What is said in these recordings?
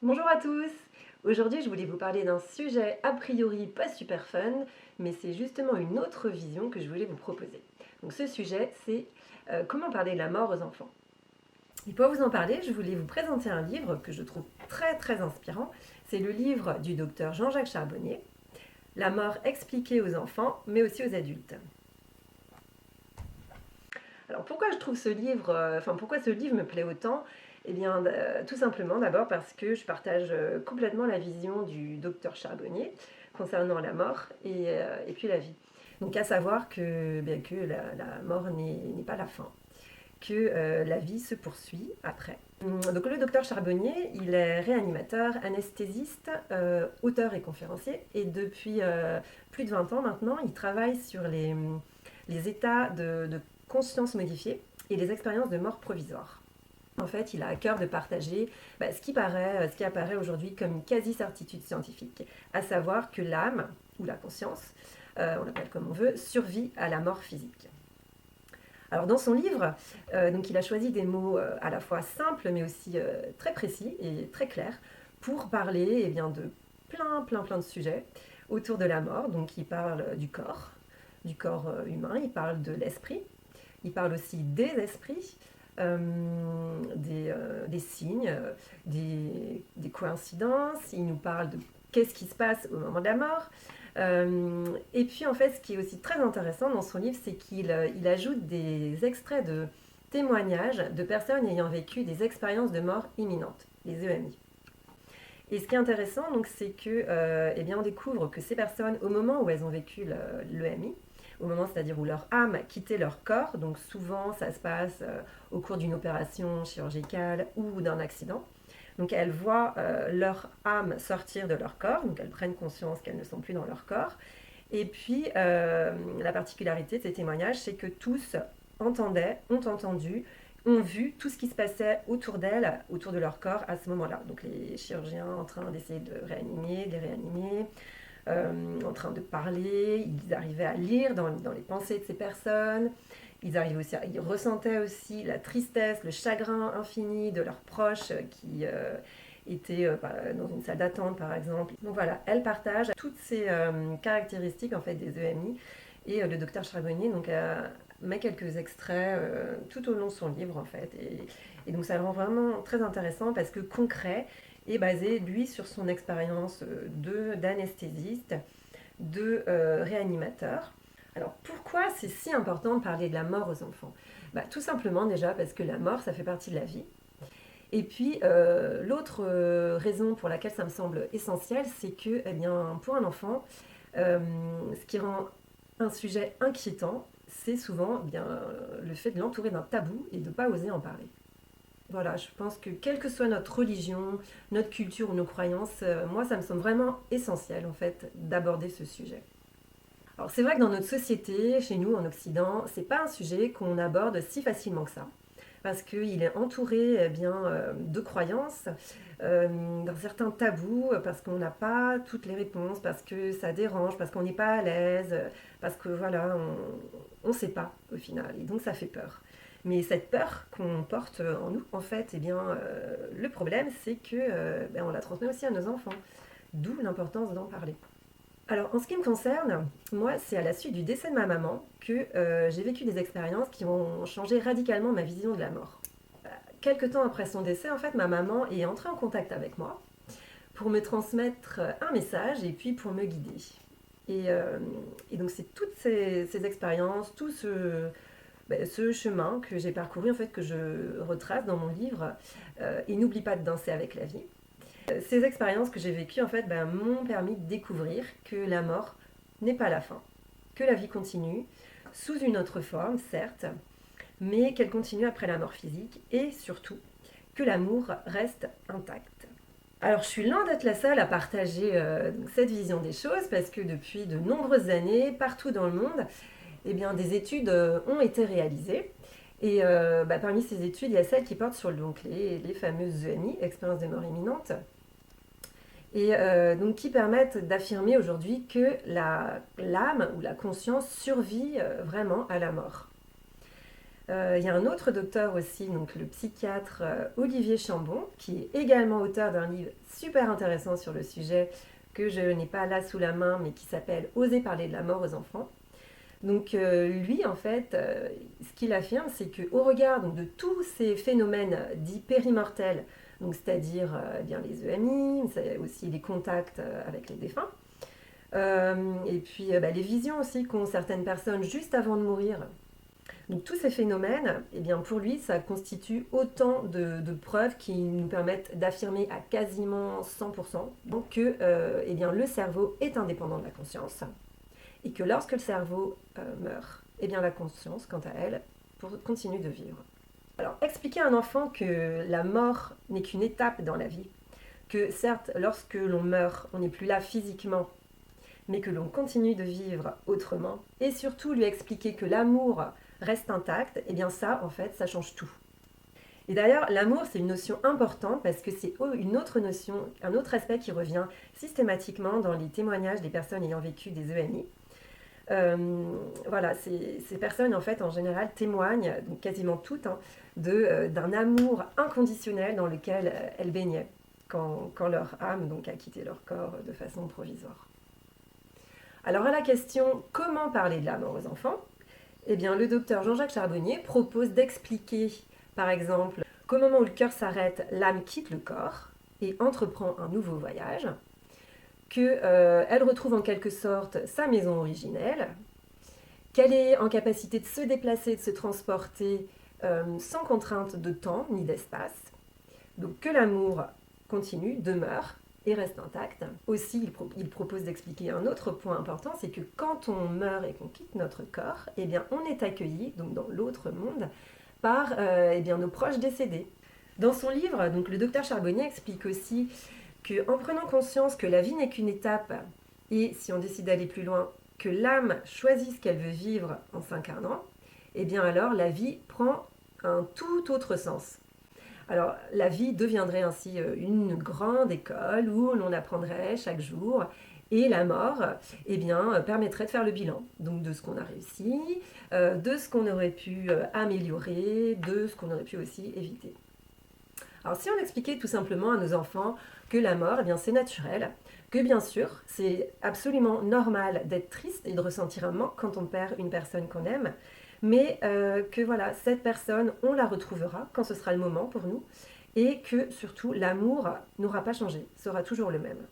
Bonjour à tous! Aujourd'hui, je voulais vous parler d'un sujet a priori pas super fun, mais c'est justement une autre vision que je voulais vous proposer. Donc ce sujet, c'est comment parler de la mort aux enfants. Et pour vous en parler, je voulais vous présenter un livre que je trouve très très inspirant. C'est le livre du docteur Jean-Jacques Charbonnier, La mort expliquée aux enfants, mais aussi aux adultes. Alors pourquoi je trouve ce livre, pourquoi ce livre me plaît autant? Eh bien, tout simplement d'abord parce que je partage complètement la vision du docteur Charbonnier concernant la mort et puis la vie. Donc à savoir que, bien, que la mort n'est pas la fin, que la vie se poursuit après. Donc le docteur Charbonnier, il est réanimateur, anesthésiste, auteur et conférencier, et depuis plus de 20 ans maintenant, il travaille sur les états de conscience modifiée et les expériences de mort provisoire. En fait, il a à cœur de partager ce qui apparaît aujourd'hui comme une quasi-certitude scientifique, à savoir que l'âme, ou la conscience, on l'appelle comme on veut, survit à la mort physique. Alors dans son livre, donc il a choisi des mots à la fois simples mais aussi très précis et très clairs pour parler de plein de sujets autour de la mort. Donc il parle du corps humain, il parle de l'esprit, il parle aussi des esprits, des signes, des coïncidences, il nous parle de qu'est-ce qui se passe au moment de la mort. Et puis en fait, ce qui est aussi très intéressant dans son livre, c'est qu'il ajoute des extraits de témoignages de personnes ayant vécu des expériences de mort imminente, les EMI. Et ce qui est intéressant, donc, c'est que, on découvre que ces personnes, au moment où elles ont vécu l'EMI, au moment, c'est-à-dire où leur âme quittait leur corps, donc souvent ça se passe au cours d'une opération chirurgicale ou d'un accident. Donc elles voient leur âme sortir de leur corps, donc elles prennent conscience qu'elles ne sont plus dans leur corps. Et puis la particularité de ces témoignages, c'est que tous entendaient, ont entendu, ont vu tout ce qui se passait autour d'elles, autour de leur corps à ce moment-là. Donc les chirurgiens en train d'essayer de réanimer, de les réanimer, en train de parler, ils arrivaient à lire dans les pensées de ces personnes, ils ressentaient aussi la tristesse, le chagrin infini de leurs proches qui étaient dans une salle d'attente par exemple. Donc voilà, elles partagent toutes ces caractéristiques en fait des EMI et le docteur Charbonnier met quelques extraits tout au long de son livre en fait et donc ça le rend vraiment très intéressant parce que concret et basé lui sur son expérience d'anesthésiste, de réanimateur. Alors pourquoi c'est si important de parler de la mort aux enfants? Tout simplement déjà parce que la mort ça fait partie de la vie. Et puis l'autre raison pour laquelle ça me semble essentiel, c'est que pour un enfant, ce qui rend un sujet inquiétant, c'est souvent le fait de l'entourer d'un tabou et de ne pas oser en parler. Voilà, je pense que quelle que soit notre religion, notre culture ou nos croyances, moi ça me semble vraiment essentiel en fait d'aborder ce sujet. Alors c'est vrai que dans notre société, chez nous en Occident, c'est pas un sujet qu'on aborde si facilement que ça, parce qu'il est entouré de croyances, d'un certain tabou, parce qu'on n'a pas toutes les réponses, parce que ça dérange, parce qu'on n'est pas à l'aise, parce que voilà, on ne sait pas au final, et donc ça fait peur. Mais cette peur qu'on porte en nous, en fait, le problème, c'est que on la transmet aussi à nos enfants. D'où l'importance d'en parler. Alors, en ce qui me concerne, moi, c'est à la suite du décès de ma maman que j'ai vécu des expériences qui ont changé radicalement ma vision de la mort. Quelque temps après son décès, en fait, ma maman est entrée en contact avec moi pour me transmettre un message et puis pour me guider. Et donc, c'est toutes ces expériences, tout ce chemin que j'ai parcouru, en fait, que je retrace dans mon livre, et n'oublie pas de danser avec la vie. Ces expériences que j'ai vécues, en fait, m'ont permis de découvrir que la mort n'est pas la fin, que la vie continue, sous une autre forme, certes, mais qu'elle continue après la mort physique, et surtout, que l'amour reste intact. Alors, je suis loin d'être la seule à partager cette vision des choses, parce que depuis de nombreuses années, partout dans le monde, des études ont été réalisées. Et parmi ces études, il y a celles qui portent sur les fameuses EMI, expériences de mort imminente, et donc qui permettent d'affirmer aujourd'hui que l'âme ou la conscience survit vraiment à la mort. Il y a un autre docteur aussi, donc le psychiatre Olivier Chambon, qui est également auteur d'un livre super intéressant sur le sujet que je n'ai pas là sous la main, mais qui s'appelle Oser parler de la mort aux enfants. Donc lui, en fait, ce qu'il affirme, c'est qu'au regard donc, de tous ces phénomènes dits périmortels, donc c'est-à-dire bien les EMI, aussi les contacts avec les défunts, et puis les visions aussi qu'ont certaines personnes juste avant de mourir. Donc tous ces phénomènes, eh bien, pour lui, ça constitue autant de preuves qui nous permettent d'affirmer à quasiment 100% donc que eh bien, le cerveau est indépendant de la conscience et que lorsque le cerveau meurt, eh bien, la conscience, quant à elle, continue de vivre. Alors, expliquer à un enfant que la mort n'est qu'une étape dans la vie, que certes, lorsque l'on meurt, on n'est plus là physiquement, mais que l'on continue de vivre autrement, et surtout lui expliquer que l'amour reste intact, et bien ça, en fait, ça change tout. Et d'ailleurs, l'amour, c'est une notion importante parce que c'est une autre notion, un autre aspect qui revient systématiquement dans les témoignages des personnes ayant vécu des EMI. Voilà, ces personnes, en fait, en général, témoignent, donc quasiment toutes, hein, d'un amour inconditionnel dans lequel elles baignaient quand leur âme donc, a quitté leur corps de façon provisoire. Alors à la question « Comment parler de la mort aux enfants ?» Eh bien, le docteur Jean-Jacques Charbonnier propose d'expliquer, par exemple, qu'au moment où le cœur s'arrête, l'âme quitte le corps et entreprend un nouveau voyage, qu'elle retrouve en quelque sorte sa maison originelle, qu'elle est en capacité de se déplacer, de se transporter sans contrainte de temps ni d'espace, donc que l'amour continue, demeure et reste intact. Aussi, il propose d'expliquer un autre point important, c'est que quand on meurt et qu'on quitte notre corps, eh bien, on est accueilli, donc dans l'autre monde, par eh bien, nos proches décédés. Dans son livre, donc, le docteur Charbonnier explique aussi qu'en prenant conscience que la vie n'est qu'une étape, et si on décide d'aller plus loin, que l'âme choisit ce qu'elle veut vivre en s'incarnant, eh bien alors la vie prend un tout autre sens. Alors la vie deviendrait ainsi une grande école où l'on apprendrait chaque jour et la mort eh bien, permettrait de faire le bilan donc de ce qu'on a réussi, de ce qu'on aurait pu améliorer, de ce qu'on aurait pu aussi éviter. Alors si on expliquait tout simplement à nos enfants que la mort, eh bien, c'est naturel, que bien sûr, c'est absolument normal d'être triste et de ressentir un manque quand on perd une personne qu'on aime, mais que voilà, cette personne, on la retrouvera quand ce sera le moment pour nous, et que surtout, l'amour n'aura pas changé, sera toujours le même.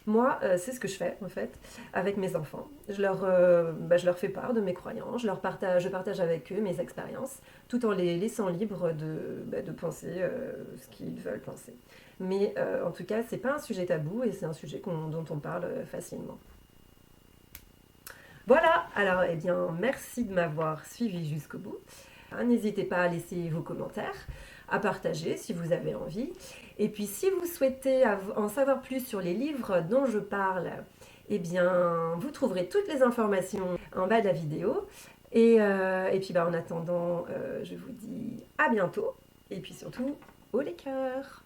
Moi, c'est ce que je fais en fait avec mes enfants. Je leur fais part de mes croyances, je partage avec eux mes expériences, tout en les laissant libres de penser ce qu'ils veulent penser. Mais en tout cas, c'est pas un sujet tabou et c'est un sujet dont on parle facilement. Voilà, alors eh bien, merci de m'avoir suivi jusqu'au bout. N'hésitez pas à laisser vos commentaires, à partager si vous avez envie. Et puis si vous souhaitez en savoir plus sur les livres dont je parle, eh bien, vous trouverez toutes les informations en bas de la vidéo. Et puis en attendant, je vous dis à bientôt. Et puis surtout, haut les cœurs!